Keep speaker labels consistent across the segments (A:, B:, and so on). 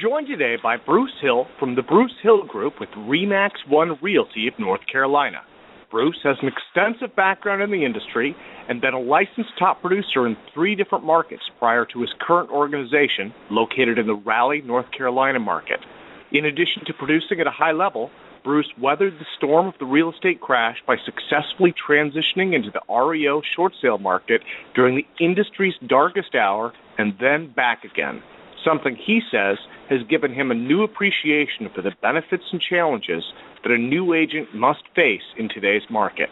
A: We're joined today by Bruce Hill from the Bruce Hill Group with RE/MAX One Realty of North Carolina. Bruce has an extensive background in the industry and been a licensed top producer in 3 different markets prior to his current organization located in the Raleigh, North Carolina market. In addition to producing at a high level, Bruce weathered the storm of the real estate crash by successfully transitioning into the REO short sale market during the industry's darkest hour and then back again. Something he says has given him a new appreciation for the benefits and challenges that a new agent must face in today's market.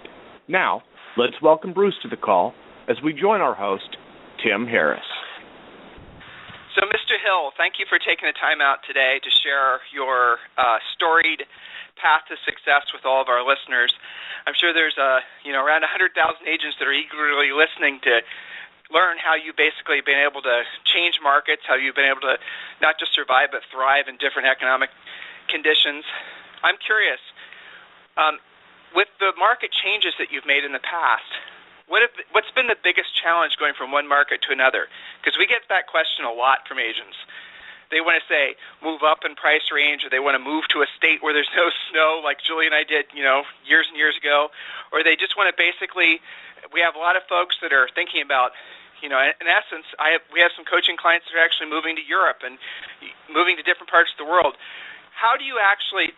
A: Now, let's welcome Bruce to the call as we join our host, Tim Harris.
B: So, Mr. Hill, thank you for taking the time out today to share your storied path to success with all of our listeners. I'm sure there's around 100,000 agents that are eagerly listening to learn how you basically been able to change markets, how you've been able to not just survive but thrive in different economic conditions. I'm curious, with the market changes that you've made in the past, what's been the biggest challenge going from one market to another? Because we get that question a lot from agents. They want to say move up in price range, or they want to move to a state where there's no snow like Julie and I did, years and years ago, or they just want to basically. We have a lot of folks that are thinking about, in essence, we have some coaching clients that are actually moving to Europe and moving to different parts of the world. How do you actually,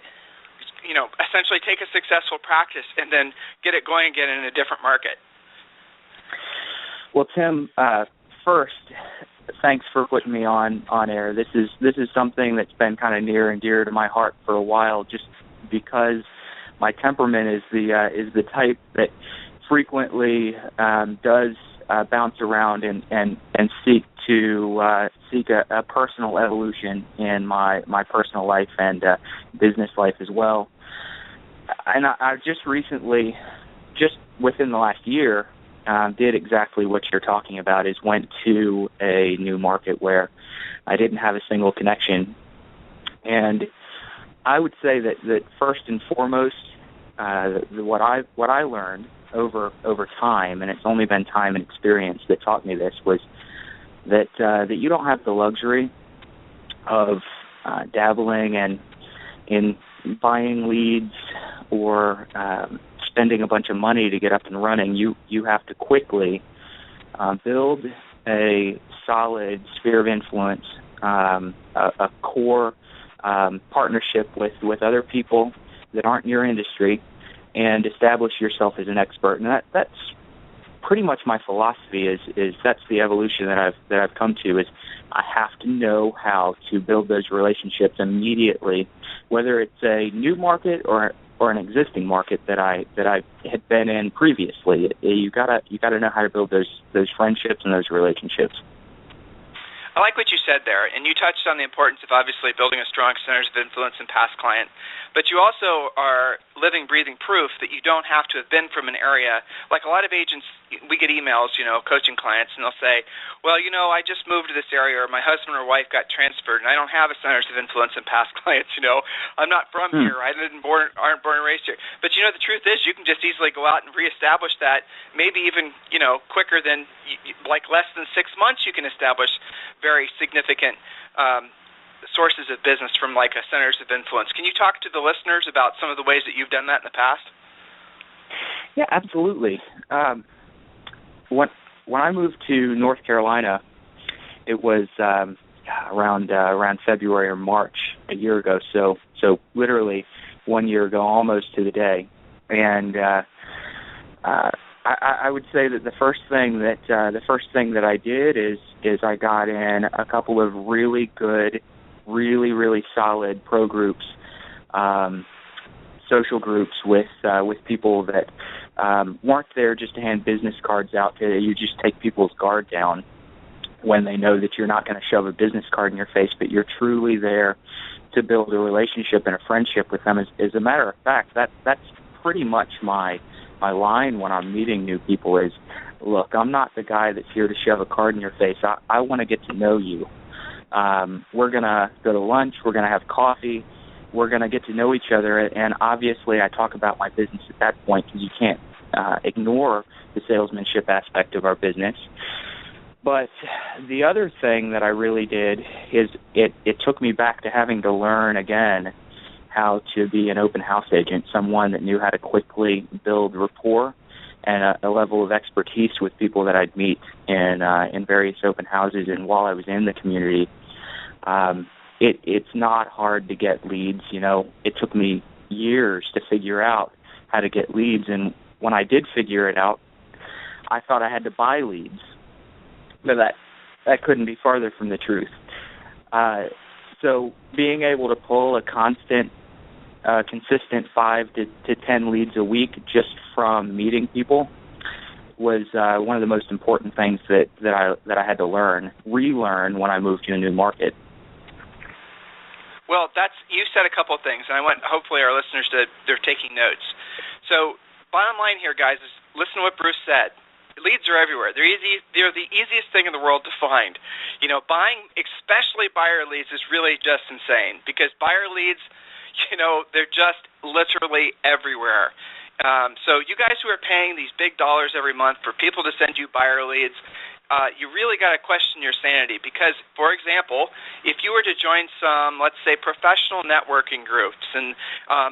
B: essentially take a successful practice and then get it going again in a different market?
C: Well, Tim, first, thanks for putting me on air. This is something that's been kind of near and dear to my heart for a while, just because my temperament is the type that frequently does bounce around and seek a personal evolution in my personal life and business life as well. And I just recently, just within the last year, did exactly what you're talking about, is went to a new market where I didn't have a single connection. And I would say that first and foremost, what I learned over time, and it's only been time and experience that taught me this, was that you don't have the luxury of dabbling in buying leads or spending a bunch of money to get up and running. You have to quickly build a solid sphere of influence, a core partnership with other people that aren't in your industry, and establish yourself as an expert. And that's pretty much my philosophy. Is that's the evolution that I've come to. Is I have to know how to build those relationships immediately, whether it's a new market or an existing market that I had been in previously. You gotta know how to build those friendships and those relationships.
B: I like what you said there, and you touched on the importance of obviously building a strong centers of influence and past client, but you also are living, breathing proof that you don't have to have been from an area. Like a lot of agents, we get emails, coaching clients, and they'll say, well, I just moved to this area, or my husband or wife got transferred, and I don't have a centers of influence and past clients, I'm not from here, I aren't born and raised here. But the truth is, you can just easily go out and reestablish that, maybe even, quicker than, like less than 6 months, you can establish very significant sources of business from like a centers of influence. Can you talk to the listeners about some of the ways that you've done that in the past?
C: Yeah, absolutely. When I moved to North Carolina, it was around February or March a year ago. So literally 1 year ago, almost to the day. And I would say that the first thing that I did is I got in a couple of really good, really solid pro groups, social groups with people that weren't there just to hand business cards out. You just take people's guard down when they know that you're not going to shove a business card in your face, but you're truly there to build a relationship and a friendship with them. As a matter of fact, that's pretty much my line when I'm meeting new people is, look, I'm not the guy that's here to shove a card in your face. I want to get to know you. We're going to go to lunch. We're going to have coffee. We're going to get to know each other. And obviously I talk about my business at that point because you can't ignore the salesmanship aspect of our business. But the other thing that I really did is it took me back to having to learn again how to be an open house agent, someone that knew how to quickly build rapport and a level of expertise with people that I'd meet in various open houses. And while I was in the community, it's not hard to get leads. You know, it took me years to figure out how to get leads, and when I did figure it out, I thought I had to buy leads. But that couldn't be farther from the truth. So being able to pull a consistent 5 to 10 leads a week just from meeting people was one of the most important things that I had to relearn when I moved to a new market.
B: Well, you said a couple of things, and I want hopefully our listeners they're taking notes. So bottom line here, guys, is listen to what Bruce said. Leads are everywhere. They're easy. They're the easiest thing in the world to find. You know, buying, especially buyer leads, is really just insane because buyer leads, you know, they're just literally everywhere. So you guys who are paying these big dollars every month for people to send you buyer leads, you really got to question your sanity because, for example, if you were to join some, let's say, professional networking groups, and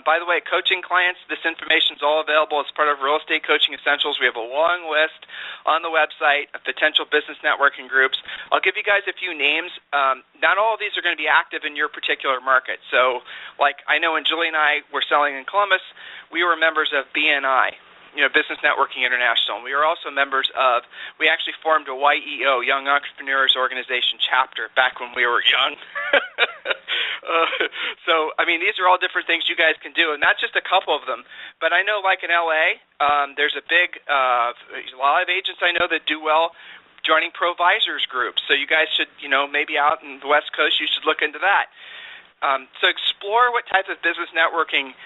B: by the way, coaching clients, this information is all available as part of Real Estate Coaching Essentials. We have a long list on the website of potential business networking groups. I'll give you guys a few names. Not all of these are going to be active in your particular market. So, like I know when Julie and I were selling in Columbus, we were members of BNI. You know, Business Networking International. We are also members of, we actually formed a YEO, Young Entrepreneurs Organization chapter, back when we were young. So, I mean, these are all different things you guys can do, and not just a couple of them. But I know, like in LA, there's a lot of agents I know that do well joining provisors groups. So you guys should, you know, maybe out in the West Coast, you should look into that. So explore what type of business networking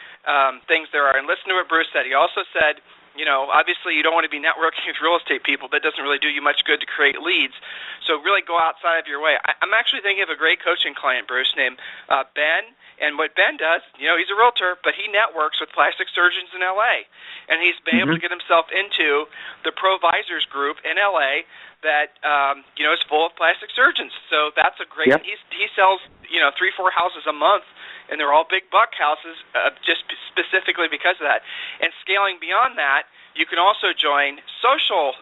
B: things there are, and listen to what Bruce said. He also said, you know, obviously you don't want to be networking with real estate people. That doesn't really do you much good to create leads. So really go outside of your way. I'm actually thinking of a great coaching client, Bruce, named Ben. And what Ben does, you know, he's a realtor, but he networks with plastic surgeons in L.A. And he's been able to get himself into the provisors group in L.A. that, you know, is full of plastic surgeons. So that's a great, he sells, you know, 3-4 houses a month, and they're all big buck houses just specifically because of that. And scaling beyond that, you can also join social,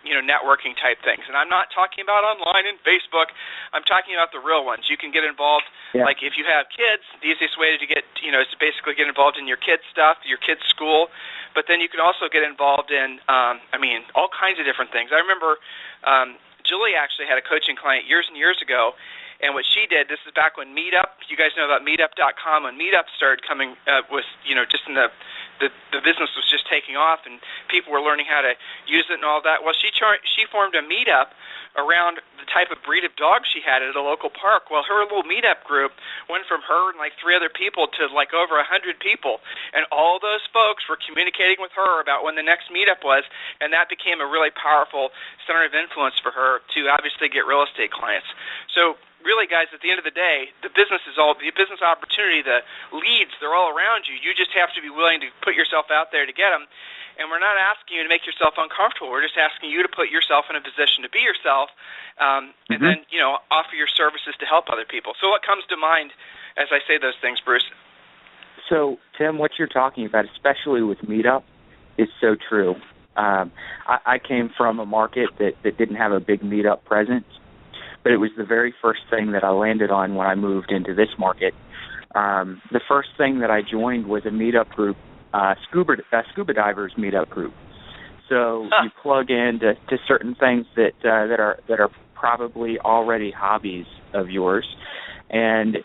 B: you know, networking type things. And I'm not talking about online and Facebook. I'm talking about the real ones. You can get involved, like if you have kids, the easiest way to get, you know, is to basically get involved in your kids' stuff, your kids' school. But then you can also get involved in, I mean, all kinds of different things. I remember Julie actually had a coaching client years and years ago. And what she did, this is back when Meetup, you guys know about Meetup.com, when Meetup started coming, was, you know, just in the business was just taking off and people were learning how to use it and all that. Well, she formed a Meetup around the type of breed of dog she had at a local park. Well, her little Meetup group went from her and like 3 other people to like over 100 people. And all those folks were communicating with her about when the next Meetup was, and that became a really powerful center of influence for her to obviously get real estate clients. So really, guys, at the end of the day, the business opportunity, the leads, they're all around you. You just have to be willing to put yourself out there to get them. And we're not asking you to make yourself uncomfortable. We're just asking you to put yourself in a position to be yourself and then, you know, offer your services to help other people. So what comes to mind as I say those things, Bruce?
C: So, Tim, what you're talking about, especially with Meetup, is so true. I came from a market that didn't have a big Meetup presence, but it was the very first thing that I landed on when I moved into this market. The first thing that I joined was a Meetup group, scuba divers Meetup group. So you plug into certain things that are probably already hobbies of yours, and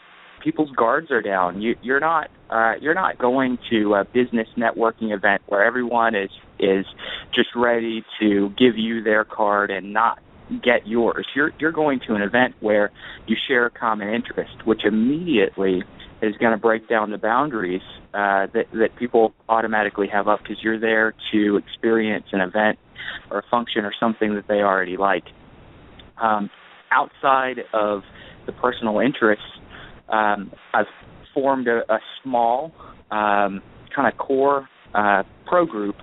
C: people's guards are down. You're not going to a business networking event where everyone is just ready to give you their card and not get yours. You're going to an event where you share a common interest, which immediately is going to break down the boundaries that people automatically have up because you're there to experience an event or a function or something that they already like. Outside of the personal interests, I've formed a small kind of core pro group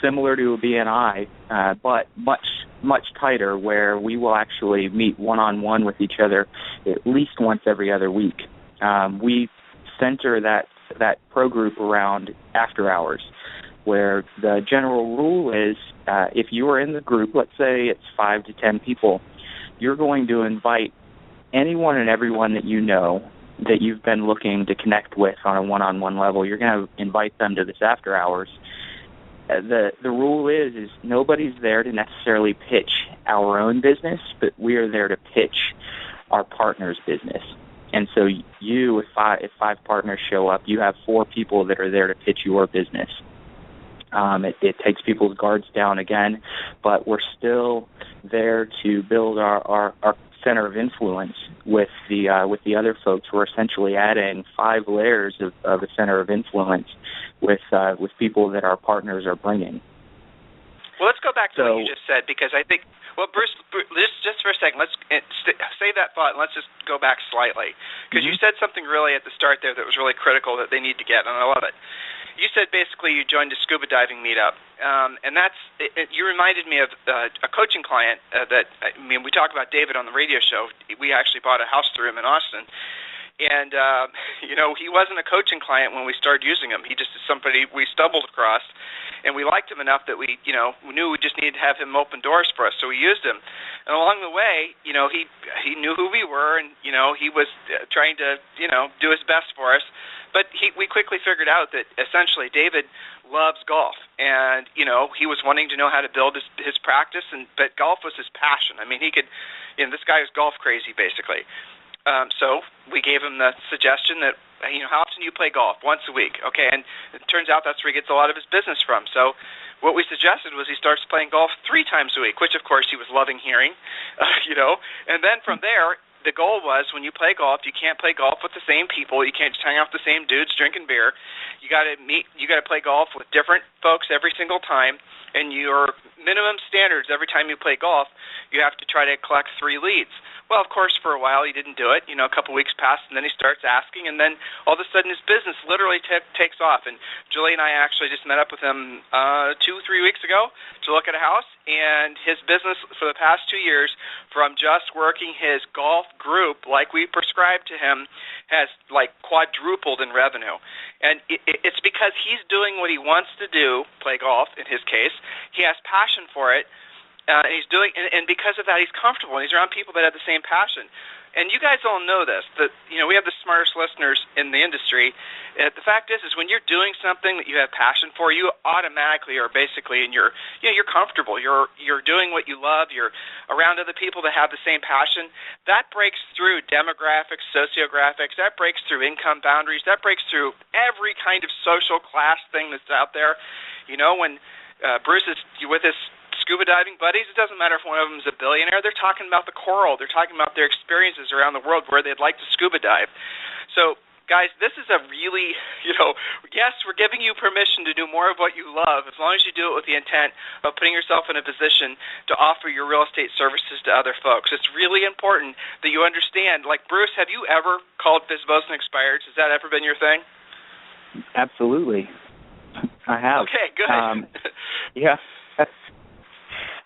C: similar to a BNI, but much much tighter, where we will actually meet one-on-one with each other at least once every other week. We center that pro group around after hours, where the general rule is if you are in the group, let's say it's 5 to 10 people, you're going to invite anyone and everyone that you know that you've been looking to connect with on a one-on-one level. You're going to invite them to this after hours. The rule is nobody's there to necessarily pitch our own business, but we are there to pitch our partner's business. And so you, if five partners show up, you have 4 people that are there to pitch your business. It takes people's guards down again, but we're still there to build our center of influence with the other folks. We're essentially adding 5 layers of a center of influence with people that our partners are bringing.
B: Well, let's go back to what you just said, because I think, well, Bruce, just for a second, let's save that thought and let's just go back slightly, because you said something really at the start there that was really critical that they need to get, and I love it. You said basically you joined a scuba diving meetup, and you reminded me of a coaching client we talk about David on the radio show. We actually bought a house through him in Austin. And, he wasn't a coaching client when we started using him. He just is somebody we stumbled across, and we liked him enough that we knew we just needed to have him open doors for us, so we used him. And along the way, he knew who we were, and, he was trying to, do his best for us. But we quickly figured out that essentially David loves golf, and, he was wanting to know how to build his practice, but golf was his passion. I mean, he could, this guy was golf crazy, basically. So we gave him the suggestion that, how often do you play golf? Once a week. Okay, and it turns out that's where he gets a lot of his business from. So what we suggested was he starts playing golf 3 times a week, which, of course, he was loving hearing, And then from there, the goal was when you play golf, you can't play golf with the same people. You can't just hang out with the same dudes drinking beer. You got to play golf with different folks every single time. And your minimum standards every time you play golf, you have to try to collect 3 leads. Well, of course, for a while he didn't do it. A couple weeks passed, and then he starts asking, and then all of a sudden his business literally takes off. And Julie and I actually just met up with him 2-3 weeks ago to look at a house, and his business for the past 2 years, from just working his golf group like we prescribed to him, has quadrupled in revenue. And it's because he's doing what he wants to do, play golf in his case. He has passion for it. And he's doing, and because of that, he's comfortable, and he's around people that have the same passion. And you guys all know this, that we have the smartest listeners in the industry. The fact is when you're doing something that you have passion for, you automatically are basically, and you're comfortable. You're doing what you love. You're around other people that have the same passion. That breaks through demographics, sociographics. That breaks through income boundaries. That breaks through every kind of social class thing that's out there. When Bruce is with his scuba diving buddies, it doesn't matter if one of them is a billionaire. They're talking about the coral. They're talking about their experiences around the world where they'd like to scuba dive. So, guys, this is a really, yes, we're giving you permission to do more of what you love as long as you do it with the intent of putting yourself in a position to offer your real estate services to other folks. It's really important that you understand. Like, Bruce, have you ever called FSBOs and Expireds? Has that ever been your thing?
C: Absolutely. I have.
B: Okay, good.
C: Yeah.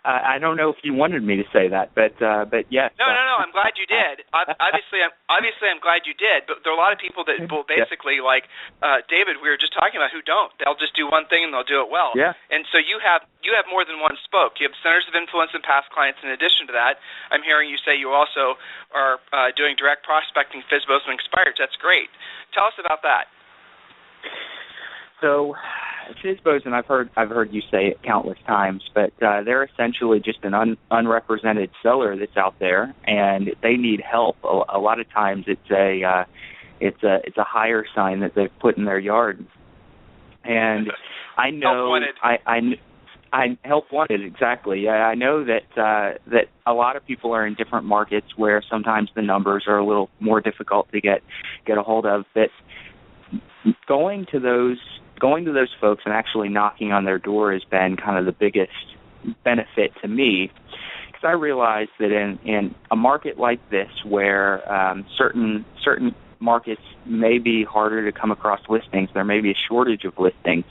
C: I don't know if you wanted me to say that, but yes.
B: No. I'm glad you did. Obviously, I'm glad you did. But there are a lot of people that will basically, like David, we were just talking about, who don't. They'll just do one thing and they'll do it well.
C: Yeah.
B: And so you have more than one spoke. You have centers of influence and past clients. In addition to that, I'm hearing you say you also are doing direct prospecting, FSBOs and Expireds. That's great. Tell us about that.
C: So, FSBOs, and I've heard you say it countless times, but they're essentially just an unrepresented seller that's out there, and they need help. A lot of times, it's a hire sign that they've put in their yard, and I know I help wanted, exactly. I know that a lot of people are in different markets where sometimes the numbers are a little more difficult to get a hold of, but going to those folks and actually knocking on their door has been kind of the biggest benefit to me, because I realize that in a market like this where certain markets may be harder to come across listings, there may be a shortage of listings,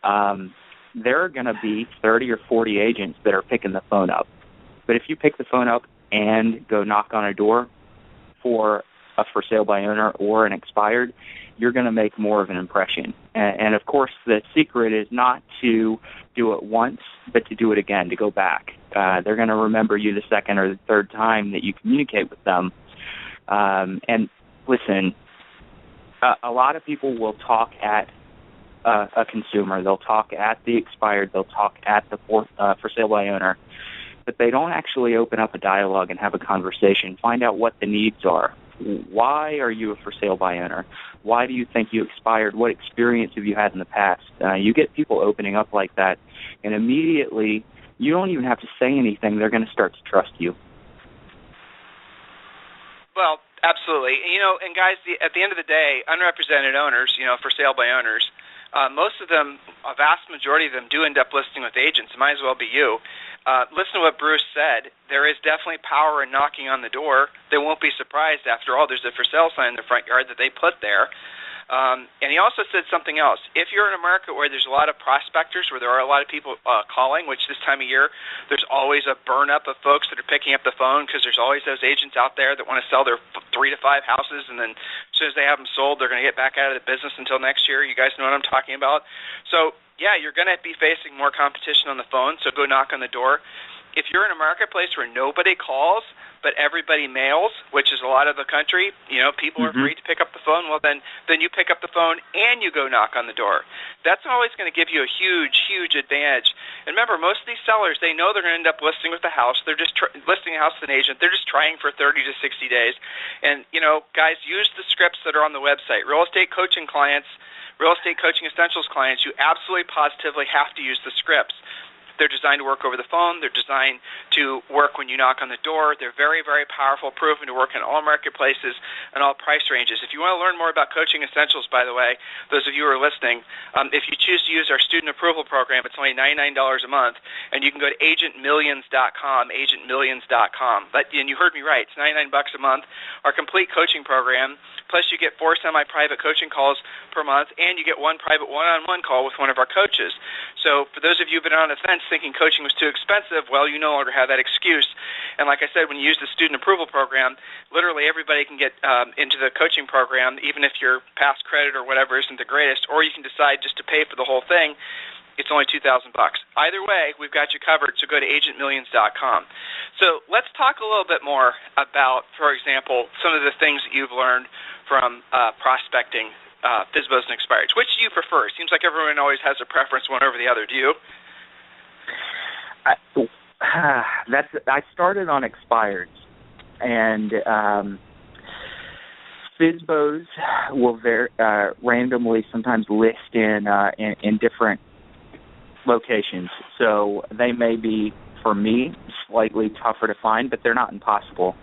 C: there are going to be 30 or 40 agents that are picking the phone up. But if you pick the phone up and go knock on a door for a for sale by owner or an expired, you're going to make more of an impression. And of course, the secret is not to do it once, but to do it again, to go back. They're going to remember you the second or the third time that you communicate with them. And listen, a lot of people will talk at a consumer. They'll talk at the expired. They'll talk at the for sale by owner. But they don't actually open up a dialogue and have a conversation, find out what the needs are. Why are you a for sale by owner? Why do you think you expired? What experience have you had in the past? You get people opening up like that, and immediately you don't even have to say anything. They're going to start to trust you.
B: Well, absolutely. And guys, at the end of the day, unrepresented owners, for sale by owners, most of them, a vast majority of them, do end up listing with agents. It might as well be you. Listen to what Bruce said. There is definitely power in knocking on the door. They won't be surprised. After all, there's a for sale sign in the front yard that they put there. And he also said something else. If you're in a market where there's a lot of prospectors, where there are a lot of people calling, which this time of year, there's always a burn-up of folks that are picking up the phone because there's always those agents out there that want to sell their 3 to 5 houses, and then as soon as they have them sold, they're going to get back out of the business until next year. You guys know what I'm talking about. So, yeah, you're going to be facing more competition on the phone, so go knock on the door. If you're in a marketplace where nobody calls but everybody mails, which is a lot of the country, people are afraid to pick up the phone, well, then you pick up the phone and you go knock on the door. That's always going to give you a huge, huge advantage. And remember, most of these sellers, they know they're going to end up listing with the house. They're just listing a house with an agent. They're just trying for 30 to 60 days. And, guys, use the scripts that are on the website. Real estate coaching clients, Real Estate Coaching Essentials clients, you absolutely positively have to use the scripts. They're designed to work over the phone. They're designed to work when you knock on the door. They're very, very powerful, proven to work in all marketplaces and all price ranges. If you want to learn more about Coaching Essentials, by the way, those of you who are listening, if you choose to use our student approval program, it's only $99 a month, and you can go to agentmillions.com, agentmillions.com. And you heard me right. It's $99 a month. Our complete coaching program, plus you get 4 semi-private coaching calls per month, and you get 1 private one-on-one call with one of our coaches. So for those of you who've been on the fence thinking coaching was too expensive, well, you no longer have that excuse. And like I said, when you use the student approval program, literally everybody can get into the coaching program, even if your past credit or whatever isn't the greatest, or you can decide just to pay for the whole thing. It's only $2,000. Either way, we've got you covered, so go to agentmillions.com. So let's talk a little bit more about, for example, some of the things that you've learned from prospecting FSBOs and expireds. Which do you prefer? It seems like everyone always has a preference one over the other. Do you?
C: I started on expireds, and FSBOs will randomly sometimes list in different locations. So they may be, for me, slightly tougher to find, but they're not impossible.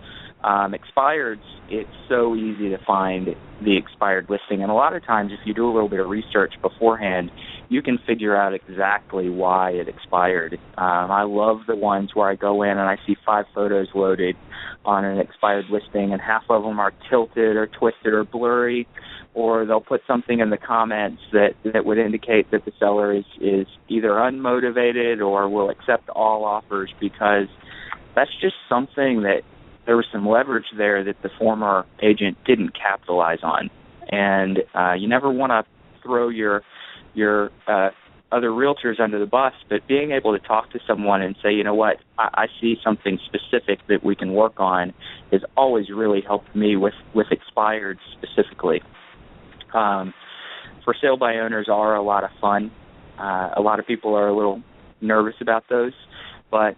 C: Expireds, it's so easy to find the expired listing, and a lot of times if you do a little bit of research beforehand, you can figure out exactly why it expired. I love the ones where I go in and I see 5 photos loaded on an expired listing, and half of them are tilted or twisted or blurry, or they'll put something in the comments that would indicate that the seller is either unmotivated or will accept all offers, because that's just something that there was some leverage there that the former agent didn't capitalize on. And you never want to throw your other realtors under the bus, but being able to talk to someone and say, you know what, I see something specific that we can work on has always really helped me with expired specifically. For sale by owners are a lot of fun. A lot of people are a little nervous about those, but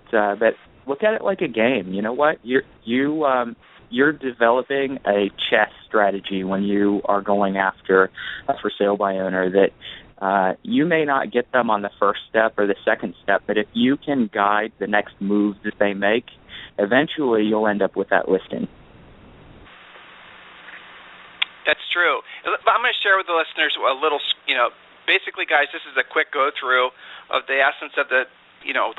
C: look at it like a game. You know what? You're developing a chess strategy when you are going after a for sale by owner that you may not get them on the first step or the second step, but if you can guide the next move that they make, eventually you'll end up with that listing.
B: That's true. I'm going to share with the listeners a little, basically, guys, this is a quick go-through of the essence of the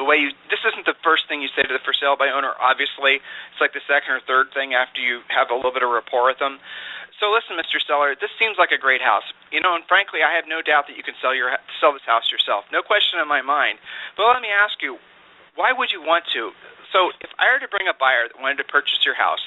B: way this isn't the first thing you say to the for sale by owner, obviously. It's like the second or third thing after you have a little bit of rapport with them. So listen, Mr. Seller, this seems like a great house. And frankly, I have no doubt that you can sell this house yourself. No question in my mind. But let me ask you, why would you want to So if I were to bring a buyer that wanted to purchase your house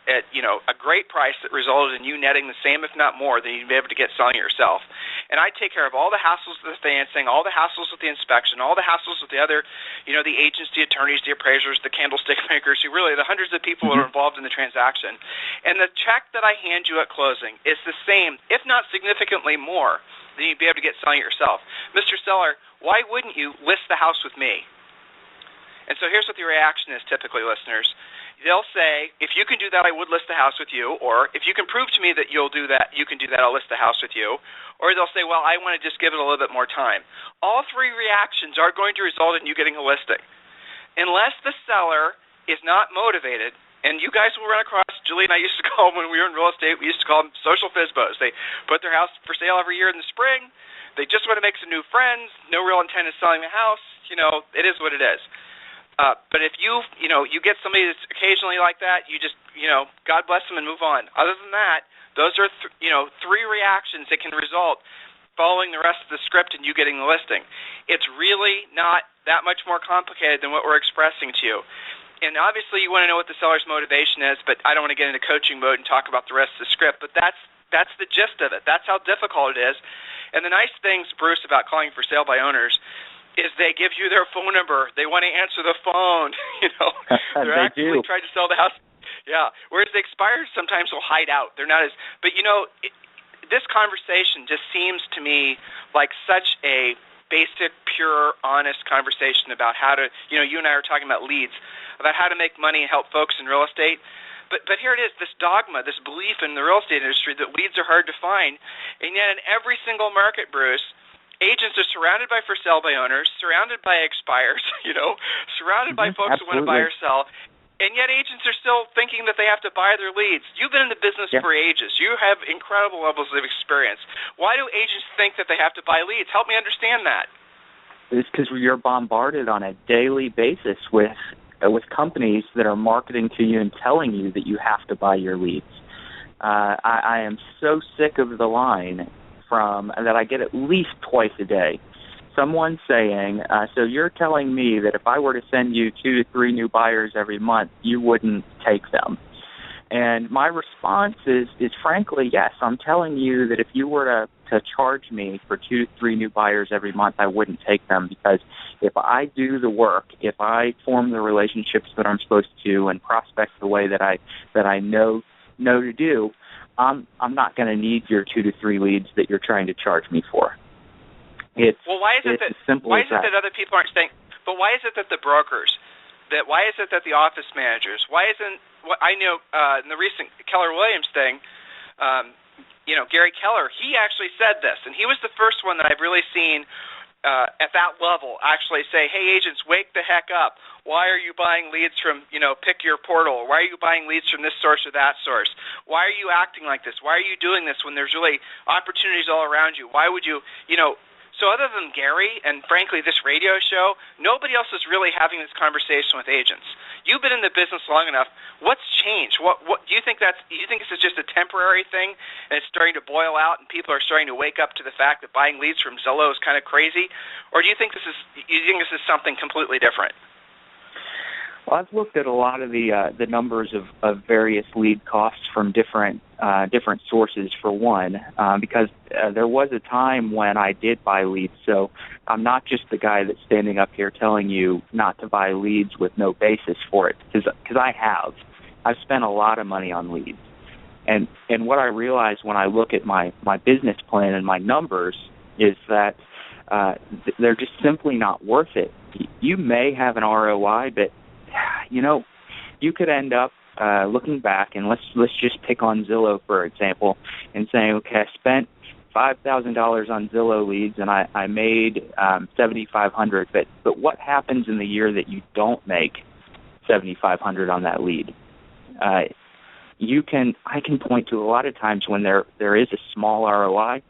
B: at, a great price that resulted in you netting the same, if not more, than you'd be able to get selling it yourself, and I take care of all the hassles with the financing, all the hassles with the inspection, all the hassles with the other, the agents, the attorneys, the appraisers, the candlestick makers, the hundreds of people that are involved in the transaction, and the check that I hand you at closing is the same, if not significantly more, than you'd be able to get selling it yourself. Mr. Seller, why wouldn't you list the house with me? And so here's what the reaction is typically, listeners. They'll say, if you can do that, I would list the house with you. Or if you can prove to me that you'll do that, you can do that, I'll list the house with you. Or they'll say, well, I want to just give it a little bit more time. All three reactions are going to result in you getting a listing. Unless the seller is not motivated, and you guys will run across, Julie and I used to call them when we were in real estate, we used to call them social FSBOs. They put their house for sale every year in the spring. They just want to make some new friends. No real intent of selling the house. It is what it is. But if you get somebody that's occasionally like that, you just, God bless them and move on. Other than that, those are, three reactions that can result following the rest of the script and you getting the listing. It's really not that much more complicated than what we're expressing to you. And obviously you want to know what the seller's motivation is, but I don't want to get into coaching mode and talk about the rest of the script, but that's the gist of it. That's how difficult it is. And the nice things, Bruce, about calling for sale by owners is they give you their phone number. They want to answer the phone. They're actually trying to sell the house. Yeah. Whereas the expireds sometimes will hide out. They're not as. But this conversation just seems to me like such a basic, pure, honest conversation about how to. You and I are talking about leads, about how to make money and help folks in real estate. But here it is, this dogma, this belief in the real estate industry that leads are hard to find, and yet in every single market, Bruce, agents are surrounded by for sale by owners, surrounded by expires, surrounded by folks who want to buy or sell, and yet agents are still thinking that they have to buy their leads. You've been in the business for ages. You have incredible levels of experience. Why do agents think that they have to buy leads? Help me understand that.
C: It's because you're bombarded on a daily basis with companies that are marketing to you and telling you that you have to buy your leads. I am so sick of the line that I get at least twice a day. Someone saying, so you're telling me that if I were to send you 2 to 3 new buyers every month, you wouldn't take them. And my response is frankly, yes. I'm telling you that if you were to charge me for 2 to 3 new buyers every month, I wouldn't take them, because if I do the work, if I form the relationships that I'm supposed to and prospect the way that I know to do, I'm not going to need your 2 to 3 leads that you're trying to charge me for.
B: Why is it that other people aren't saying? But why is it that the brokers, why is it that the office managers, why isn't I know in the recent Keller Williams thing, Gary Keller, he actually said this, and he was the first one that I've really seen at that level actually say, hey, agents, wake the heck up. Why are you buying leads from, pick your portal? Why are you buying leads from this source or that source? Why are you acting like this? Why are you doing this when there's really opportunities all around you? Why would you, So other than Gary and, frankly, this radio show, nobody else is really having this conversation with agents. You've been in the business long enough. What's changed? What do you think this is just a temporary thing and it's starting to boil out and people are starting to wake up to the fact that buying leads from Zillow is kind of crazy? Or do you think this is something completely different?
C: Well, I've looked at a lot of the numbers of various lead costs from different sources, for one, because there was a time when I did buy leads. So I'm not just the guy that's standing up here telling you not to buy leads with no basis for it, because I've spent a lot of money on leads. And what I realize when I look at my business plan and my numbers is that they're just simply not worth it. You may have an ROI, but you could end up looking back, and let's just pick on Zillow, for example, and saying, okay, I spent $5,000 on Zillow leads and I made $7,500, but what happens in the year that you don't make $7,500 on that lead? I can point to a lot of times when there is a small ROI,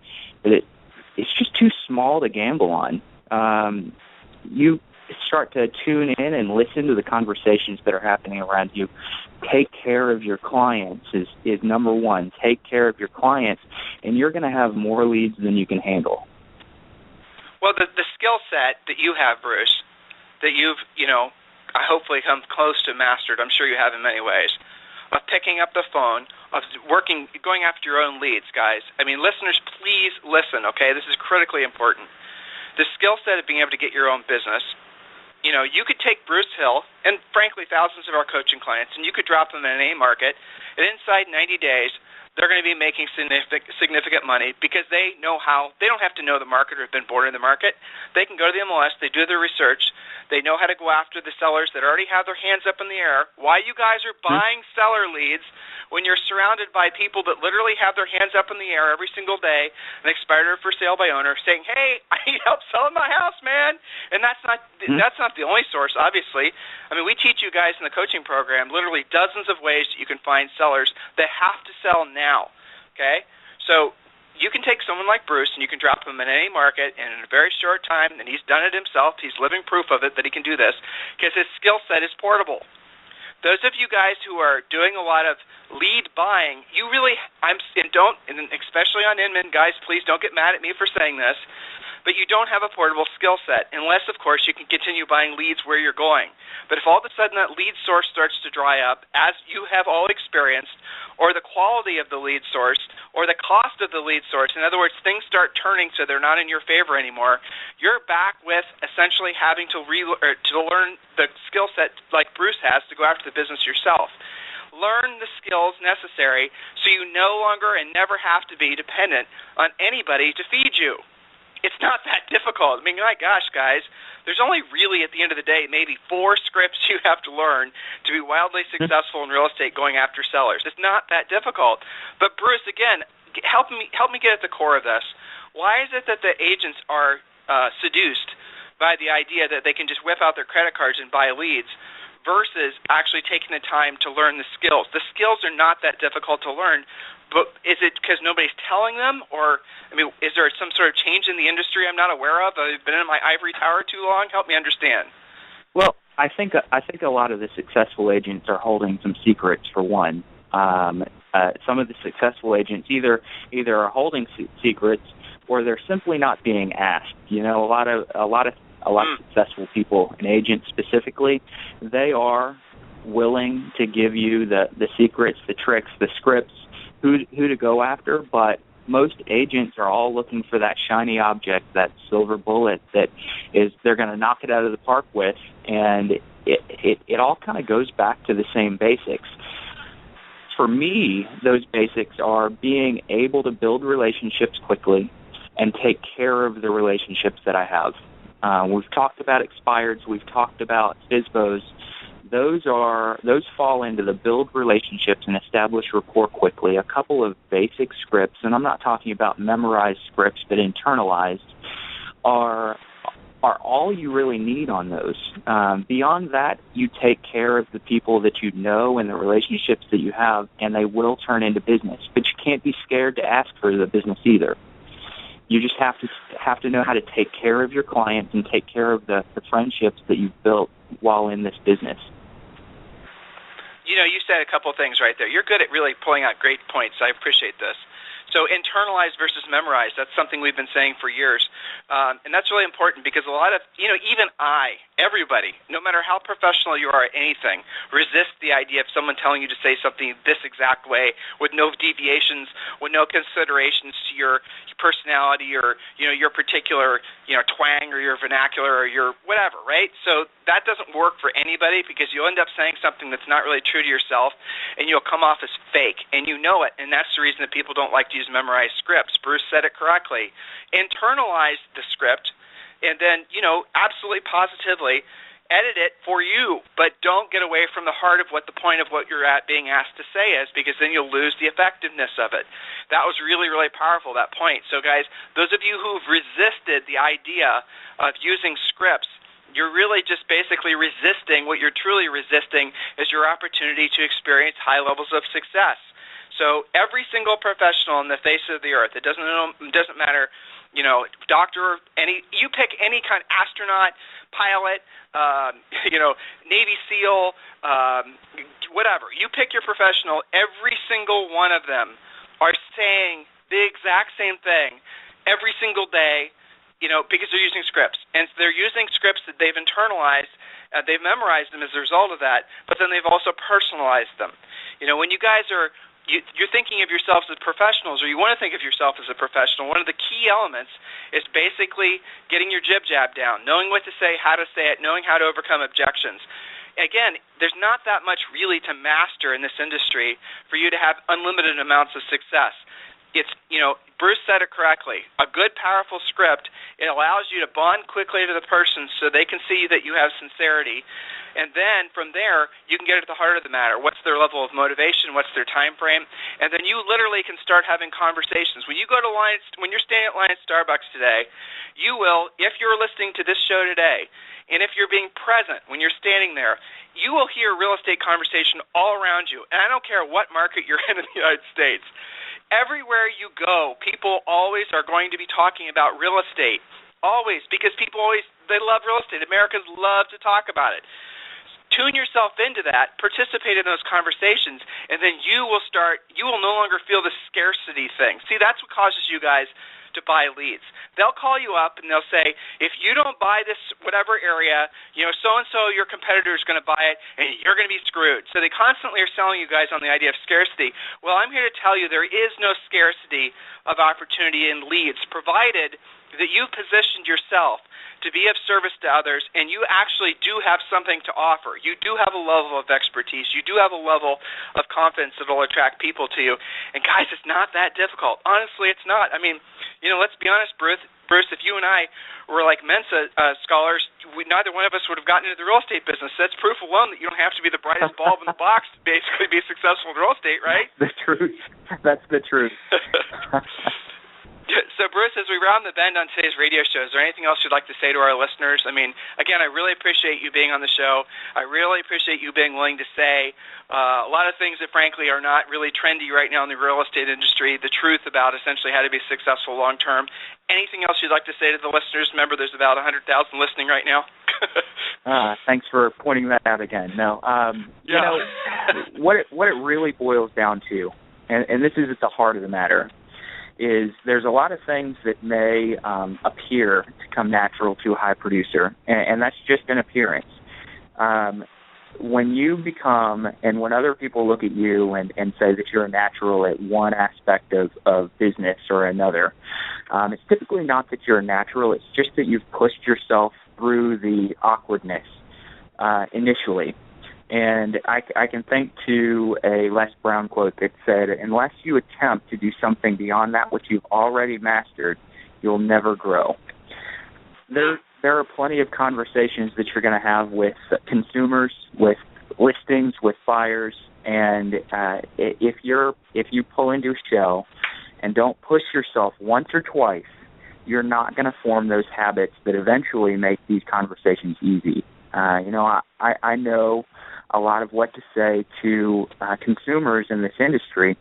C: but it's just too small to gamble on. You start to tune in and listen to the conversations that are happening around you. Take care of your clients is number one. Take care of your clients, and you're going to have more leads than you can handle.
B: Well, the skill set that you have, Bruce, that you've hopefully come close to mastered. I'm sure you have in many ways. Of picking up the phone, of going after your own leads, guys. I mean, listeners, please listen, okay? This is critically important. The skill set of being able to get your own business. You know, you could take Bruce Hill and, frankly, thousands of our coaching clients, and you could drop them in any market, and inside 90 days, they're going to be making significant money because they know how. They don't have to know the market or have been born in the market. They can go to the MLS. They do their research. They know how to go after the sellers that already have their hands up in the air. Why you guys are buying seller leads when you're surrounded by people that literally have their hands up in the air every single day, an expired or for sale by owner, saying, "Hey, I need help selling my house, man." And that's not the only source, obviously. I mean, we teach you guys in the coaching program literally dozens of ways that you can find sellers that have to sell now. Okay, so you can take someone like Bruce and you can drop him in any market, and in a very short time, and he's done it himself. He's living proof of it that he can do this because his skill set is portable. Those of you guys who are doing a lot of lead buying, you really, especially on Inman, guys, please don't get mad at me for saying this, but you don't have a portable skill set unless, of course, you can continue buying leads where you're going. But if all of a sudden that lead source starts to dry up, as you have all experienced, or the quality of the lead source, or the cost of the lead source, in other words, things start turning so they're not in your favor anymore, you're back with essentially having to learn the skill set like Bruce has to go after the business yourself. Learn the skills necessary so you no longer and never have to be dependent on anybody to feed you. It's not that difficult. I mean, my gosh, guys, there's only really, at the end of the day, maybe 4 scripts you have to learn to be wildly successful in real estate going after sellers. It's not that difficult. But, Bruce, again, help me get at the core of this. Why is it that the agents are seduced by the idea that they can just whip out their credit cards and buy leads versus actually taking the time to learn the skills? The skills are not that difficult to learn. But is it because nobody's telling them, or, I mean, is there some sort of change in the industry I'm not aware of? I've been in my ivory tower too long. Help me understand.
C: Well, I think a lot of the successful agents are holding some secrets. For one, some of the successful agents either are holding secrets or they're simply not being asked. You know, a lot of successful people, and agents specifically, they are willing to give you the secrets, the tricks, the scripts, who to go after, but most agents are all looking for that shiny object, that silver bullet that is they're going to knock it out of the park with, and it all kind of goes back to the same basics. For me, those basics are being able to build relationships quickly and take care of the relationships that I have. We've talked about expireds, we've talked about FSBOs. Those fall into the build relationships and establish rapport quickly. A couple of basic scripts, and I'm not talking about memorized scripts, but internalized, are all you really need on those. Beyond that, you take care of the people that you know and the relationships that you have, and they will turn into business. But you can't be scared to ask for the business either. You just have to know how to take care of your clients and take care of the friendships that you've built while in this business.
B: You know, you said a couple of things right there. You're good at really pulling out great points. I appreciate this. So internalize versus memorize, that's something we've been saying for years. And that's really important because a lot of, even everybody, no matter how professional you are at anything, resist the idea of someone telling you to say something this exact way with no deviations, with no considerations to your personality or, your particular, twang or your vernacular or your whatever, right? So that doesn't work for anybody because you'll end up saying something that's not really true to yourself and you'll come off as fake, and you know it, and that's the reason that people don't like to use memorized scripts. Bruce said it correctly. Internalize the script and then, absolutely positively edit it for you, but don't get away from the heart of what the point of what you're being asked to say is, because then you'll lose the effectiveness of it. That was really, really powerful, that point. So, guys, those of you who've resisted the idea of using scripts, you're really just basically resisting. What you're truly resisting is your opportunity to experience high levels of success. So every single professional on the face of the earth, it doesn't matter, doctor, you pick any kind of astronaut, pilot, Navy SEAL, whatever. You pick your professional, every single one of them are saying the exact same thing every single day, because they're using scripts. And they're using scripts that they've internalized, They've memorized them as a result of that, but then they've also personalized them. When you guys are you're thinking of yourselves as professionals, or you want to think of yourself as a professional, one of the key elements is basically getting your jib-jab down, knowing what to say, how to say it, knowing how to overcome objections. Again, there's not that much really to master in this industry for you to have unlimited amounts of success. It's, Bruce said it correctly. A good, powerful script, it allows you to bond quickly to the person so they can see that you have sincerity. And then from there, you can get at the heart of the matter. What's their level of motivation? What's their time frame? And then you literally can start having conversations. When you go to when you're staying at Lions Starbucks today, you will, if you're listening to this show today, and if you're being present when you're standing there, you will hear real estate conversation all around you. And I don't care what market you're in the United States. Everywhere you go, people always are going to be talking about real estate. Always, because people they love real estate. Americans love to talk about it. Tune yourself into that, participate in those conversations, and then you will no longer feel the scarcity thing. See, that's what causes you guys to buy leads. They'll call you up and they'll say, if you don't buy this whatever area, so-and-so, your competitor is going to buy it, and you're going to be screwed. So they constantly are selling you guys on the idea of scarcity. Well, I'm here to tell you there is no scarcity of opportunity in leads, provided that you've positioned yourself to be of service to others, and you actually do have something to offer. You do have a level of expertise. You do have a level of confidence that will attract people to you. And guys, it's not that difficult. Honestly, it's not. I mean, let's be honest, Bruce, if you and I were like Mensa scholars, neither one of us would have gotten into the real estate business. That's proof alone that you don't have to be the brightest bulb in the box to basically be successful in real estate, right?
C: The truth. That's the truth.
B: So, Bruce, as we round the bend on today's radio show, is there anything else you'd like to say to our listeners? I mean, again, I really appreciate you being on the show. I really appreciate you being willing to say a lot of things that, frankly, are not really trendy right now in the real estate industry, the truth about essentially how to be successful long-term. Anything else you'd like to say to the listeners? Remember, there's about 100,000 listening right now.
C: Thanks for pointing that out again. No, what it really boils down to, and this is at the heart of the matter, is there's a lot of things that may appear to come natural to a high producer, and that's just an appearance. When you become, and when other people look at you and say that you're a natural at one aspect of business or another, it's typically not that you're a natural, it's just that you've pushed yourself through the awkwardness initially. And I can think to a Les Brown quote that said, unless you attempt to do something beyond that which you've already mastered, you'll never grow. There are plenty of conversations that you're going to have with consumers, with listings, with buyers, and if you pull into a shell and don't push yourself once or twice, you're not going to form those habits that eventually make these conversations easy. I know a lot of what to say to consumers in this industry,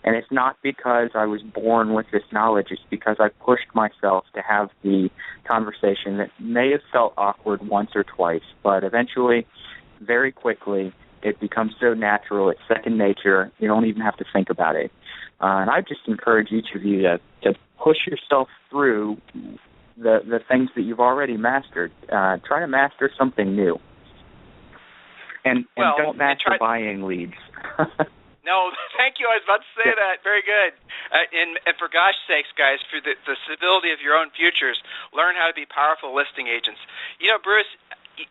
C: and it's not because I was born with this knowledge. It's because I pushed myself to have the conversation that may have felt awkward once or twice, but eventually, very quickly, it becomes so natural, it's second nature, you don't even have to think about it. And I just encourage each of you to push yourself through the things that you've already mastered. Try to master something new. And don't master buying leads.
B: No, thank you. I was about to say that. Very good. And for gosh sakes, guys, for the stability of your own futures, learn how to be powerful listing agents. Bruce,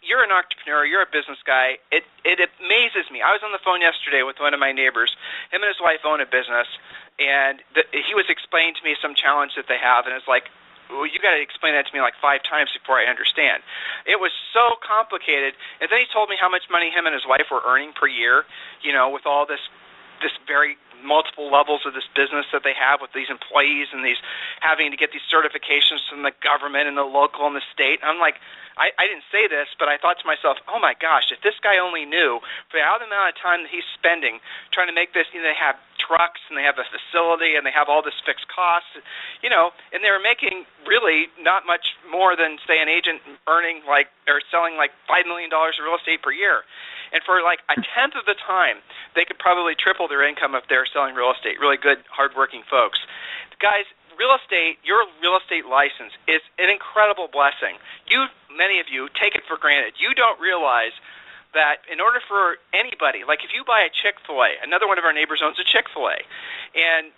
B: you're an entrepreneur. You're a business guy. It amazes me. I was on the phone yesterday with one of my neighbors. Him and his wife own a business, and he was explaining to me some challenge that they have, and it's like, well, you got to explain that to me like 5 times before I understand. It was so complicated. And then he told me how much money him and his wife were earning per year, with all this very multiple levels of this business that they have with these employees and these having to get these certifications from the government and the local and the state. And I'm like, I didn't say this, but I thought to myself, oh my gosh, if this guy only knew for the amount of time that he's spending trying to make this, they have trucks and they have a facility and they have all this fixed costs, and they were making really not much more than, say, an agent earning or selling $5 million of real estate per year. And for a tenth of the time, they could probably triple their income if they're selling real estate. Really good, hardworking folks. Guys, real estate, your real estate license is an incredible blessing. Many of you take it for granted. You don't realize that in order for anybody, like if you buy a Chick-fil-A, another one of our neighbors owns a Chick-fil-A, and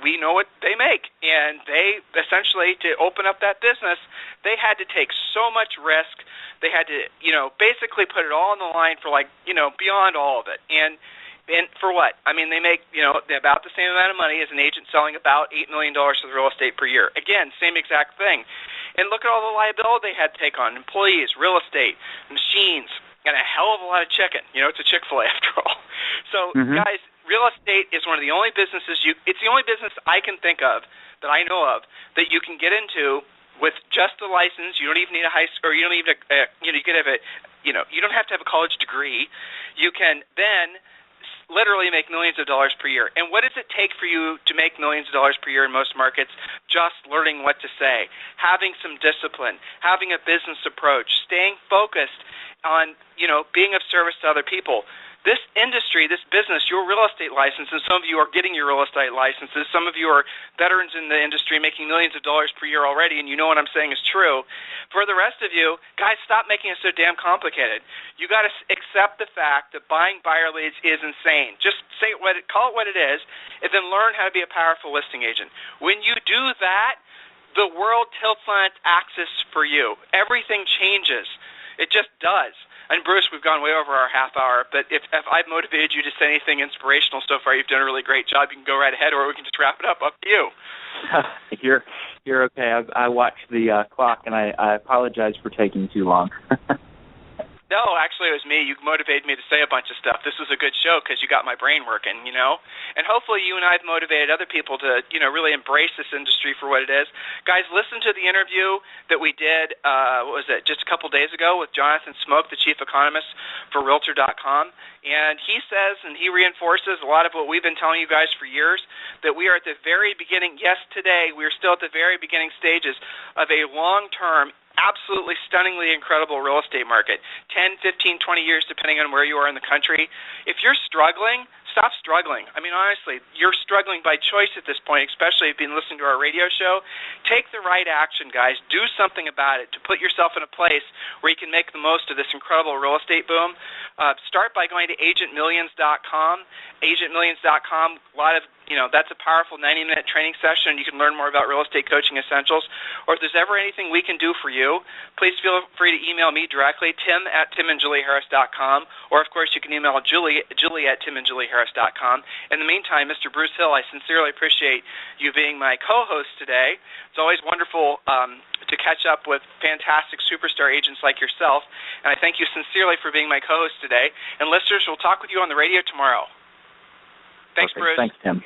B: we know what they make, and they essentially, to open up that business, they had to take so much risk. They had to, basically put it all on the line for beyond all of it. And for what? I mean, they make, about the same amount of money as an agent selling about $8 million worth of real estate per year. Again, same exact thing. And look at all the liability they had to take on: employees, real estate, machines, and a hell of a lot of chicken. It's a Chick-fil-A after all. So, guys, real estate is one of the only businesses it's the only business I can think of that I know of that you can get into with just the license. You don't even need a high school, or you don't even you could have you don't have to have a college degree. You can then literally make millions of dollars per year. And what does it take for you to make millions of dollars per year in most markets? Just learning what to say, having some discipline, having a business approach, staying focused on, being of service to other people. This industry, this business, your real estate license, and some of you are getting your real estate licenses. Some of you are veterans in the industry making millions of dollars per year already, and you know what I'm saying is true. For the rest of you, guys, stop making it so damn complicated. You got to accept the fact that buying buyer leads is insane. Just call it what it is, and then learn how to be a powerful listing agent. When you do that, the world tilts on its axis for you. Everything changes. It just does. And Bruce, we've gone way over our half hour, but if I've motivated you to say anything inspirational so far, you've done a really great job. You can go right ahead, or we can just wrap it up. Up to you.
C: You're okay. I watched the clock, and I apologize for taking too long.
B: No, actually, it was me. You motivated me to say a bunch of stuff. This was a good show because you got my brain working, And hopefully you and I have motivated other people to, really embrace this industry for what it is. Guys, listen to the interview that we did, just a couple days ago with Jonathan Smoke, the chief economist for Realtor.com. And he says, and he reinforces a lot of what we've been telling you guys for years, that we are at the very beginning. Yes, today we are still at the very beginning stages of a long-term, absolutely stunningly incredible real estate market, 10, 15, 20 years, depending on where you are in the country. If you're struggling, stop struggling. I mean, honestly, you're struggling by choice at this point, especially if you've been listening to our radio show. Take the right action, guys. Do something about it to put yourself in a place where you can make the most of this incredible real estate boom. Start by going to agentmillions.com. Agentmillions.com, a lot of that's a powerful 90-minute training session, and you can learn more about real estate coaching essentials. Or if there's ever anything we can do for you, please feel free to email me directly, tim@timandjulieharris.com, or, of course, you can email Julie at timandjulieharris.com. In the meantime, Mr. Bruce Hill, I sincerely appreciate you being my co-host today. It's always wonderful to catch up with fantastic superstar agents like yourself, and I thank you sincerely for being my co-host today. And listeners, we'll talk with you on the radio tomorrow. Thanks,
C: Perfect.
B: Bruce.
C: Thanks, Tim.